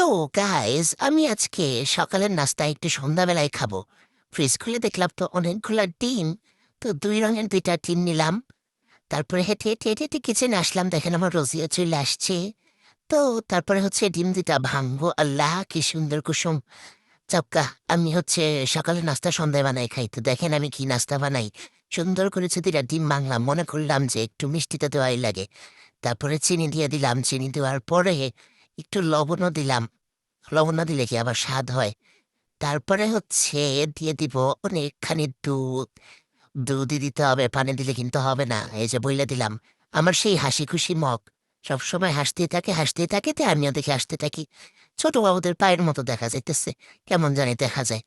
তো গাইজ আমি আজকে সকালের নাস্তা একটু সন্ধ্যাবেলায় খাবো। ফ্রিজ খুলে দেখলাম তো অনেকগুলা ডিম। তো 2 রঙের 2টা ডিম নিলাম। তারপরে হেঁটে হেঁটে হেঁটে হেঁটে কিচেনে আসলাম, দেখেন আমার রোজিও চলে আসছে। তো তারপরে ডিম 2টা ভাঙবো। আল্লাহ কি সুন্দর কুসুম চাপকা। আমি সকালের নাস্তা সন্ধ্যায় বানাই খাই। তো দেখেন আমি কি নাস্তা বানাই। সুন্দর করে 2টা ডিম ভাঙলাম, মনে করলাম যে একটু মিষ্টিটা দেওয়াই লাগে। তারপরে চিনি দিয়ে দিলাম, চিনি দেওয়ার পরে একটু লবণও দিলাম। লবণ না দিলে কি আবার স্বাদ হয়। তারপরে দিয়ে দিব অনেকখানি দুধ। দুধই দিতে হবে, পানি দিলে কিন্তু হবে না। এই যে বইলে দিলাম। আমার সেই হাসি খুশি মগ সবসময় হাসতেই থাকে, তে আমিও দেখে হাসতে থাকি। ছোট বাবুদের পায়ের মতো দেখা যাইতেছে, কেমন জানি দেখা যায়।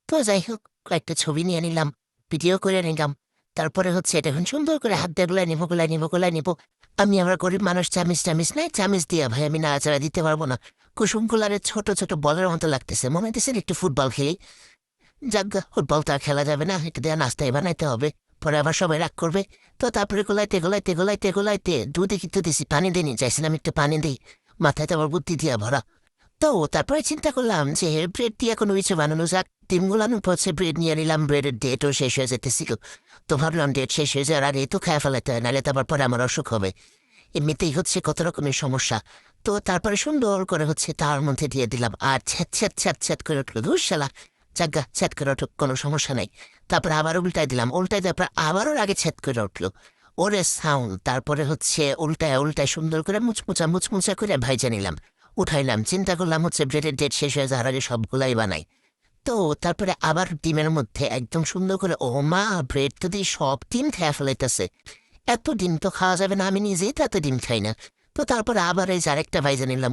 তো যাই হোক, কয়েকটা ছবি নিয়ে নিলাম, ভিডিও করে নিলাম। তারপরে এটা এখন সুন্দর করে হাত দিয়ে গোলায় নিবো। আমি আবার গরিব মানুষ, চামিচ টামিচ নাই, চামিচ দিয়া ভাই আমি নাড়াচাড়া দিতে পারবো না। কুসুম কুলারের ছোট ছোট বলের মতো লাগতেছে, মনে হইতেছে একটু ফুটবল খেলি। যাজ্ঞা, ফুটবল তো আর খেলা যাবে না, এটা দেওয়া নাস্তায় বানাইতে হবে। পরে আবার সবাই রাগ করবে। তো তারপরে গোলাইতে দুধে কিন্তু দিছি, পানি দিইনি, চাইছিলাম একটু পানি দিই। মাথায় তো আবার বুদ্ধি দিয়া ভরা। তো তারপরে চিন্তা করলাম যে ব্রেড দিয়ে কোনো কিছু বানানো যাক। ডিমগুলানোর ব্রেড নিয়ে নিলাম, ব্রেডের ডেটও শেষ হয়ে যেতেছিল। তো ভাবলাম ডেট শেষ হয়ে যাওয়ার আগে তো খেয়ে ফেলাতে হয়, নাহলে তো আবার পরে আমার অসুখ হবে। এমনিতেই কত রকমের সমস্যা। তো তারপরে সুন্দর করে তার মধ্যে দিয়ে দিলাম, আর ছ্যাদ করে উঠলো, ধুর শালা। যাজ্ঞা, ছ্যাদ করে উঠুক, কোনো সমস্যা নাই। তারপরে আবার উল্টাই দিলাম, উল্টাই দেওয়ার পর আবারও আগে ছ্যাদ করে উঠলো। ওরে সাউন্ড। তারপরে উল্টায় সুন্দর করে মুচমুচা করে ভাইজা নিলাম। উঠাইলাম, চিন্তা করলাম ব্রেডের ডেট শেষ হয়ে যাওয়ার আগে সবগুলাই বানাই। তো তারপরে আবার ডিমের মধ্যে একদম সুন্দর করে, ও মা, ব্রেড তো দিয়ে সব ডিম খেয়ে ফেলাইতেছে। এত ডিম তো খাওয়া যাবে না, আমি নিজেই তো এত ডিম খাই না। তো তারপরে আবার এই যে আরেকটা ভাইজা নিলাম,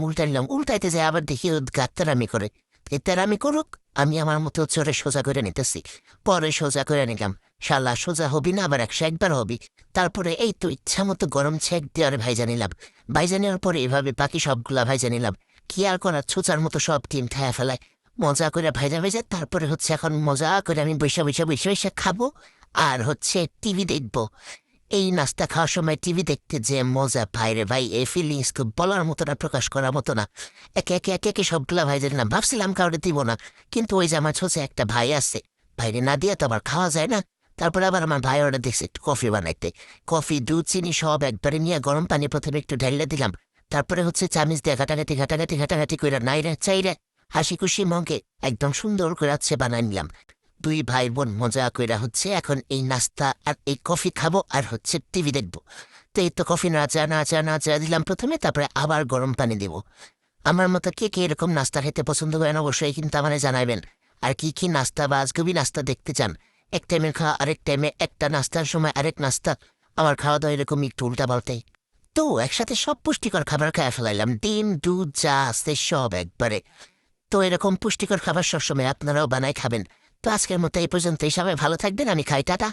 উল্টাইতে যায় আবার দেখি গাত্তারামি করে। এ তেরামি করুক, আমি আমার মতো চোরে সোজা করে নিতেছি। পরে সোজা করে নিলাম। শালা সোজা হবি না, আবার 101বার হবি। তারপরে এই তো ইচ্ছা মতো গরম ছেঁক দিয়ে আর ভাইজা নিলাম। ভাইজা নেওয়ার পরে এভাবে বাকি সবগুলা ভাইজা নিলাম। কি আর করার, ছুচার মতো সব ডিম খায়া ফেলায়। মজা করে ভাইজা ভাইজা তারপরে এখন মজা করে আমি বৈশা খাবো। আর টিভি দেখবো। এই নাস্তা খাওয়ার সময় টিভি দেখতে যে মজা পাই রে ভাই, এই ফিলিংস খুব বলার মতো না, প্রকাশ করার মতো না। একে একে সবগুলা ভাই জানি ভাবছিলাম কাউরে দিব না। কিন্তু ওই যে আমার একটা ভাই আছে, ভাইরে না দিয়ে তো আবার খাওয়া যায় না। তারপরে আবার আমার ভাই ওরা দেখছে একটু কফি বানাইতে। কফি, দুধ, চিনি সব একবারে নিয়ে গরম পানি প্রথমে একটু ঢেলে দিলাম। তারপরে চামিচ দিয়ে ঘাটাঘাটি করে নাইরে চাইরে হাসি খুশি মগে একদম সুন্দর করে বানাই নিলাম। 2 ভাই বোন মজা কইরা এখন এই নাস্তা আর এই কফি খাবো, আর টিভি দেখবো। তো এই তো কফি নাচা দিলাম প্রথমে, তারপরে আবার গরম পানি দিব। আমার মতো কে কে এরকম নাস্তা খেতে পছন্দ করেন অবশ্যই কিন্তু আমারে জানাবেন। আর কি কি নাস্তা বা আজগুবি নাস্তা দেখতে চান। এক টাইমের খাওয়া, আরেক টাইমে একটা নাস্তার সময় আরেক নাস্তা। আমার খাওয়া দাওয়া এরকম একটু উল্টা পাল্টাই। তো একসাথে সব পুষ্টিকর খাবার খাওয়া ফেলাইলাম, ডিম, দুধ, চা আছে সব একবারে। তো এরকম পুষ্টিকর খাবার সবসময় আপনারাও বানাই খাবেন। তো আজকের মতো এই পর্যন্তই, সবাই ভালো থাকবেন, আমি খাই, টাটা।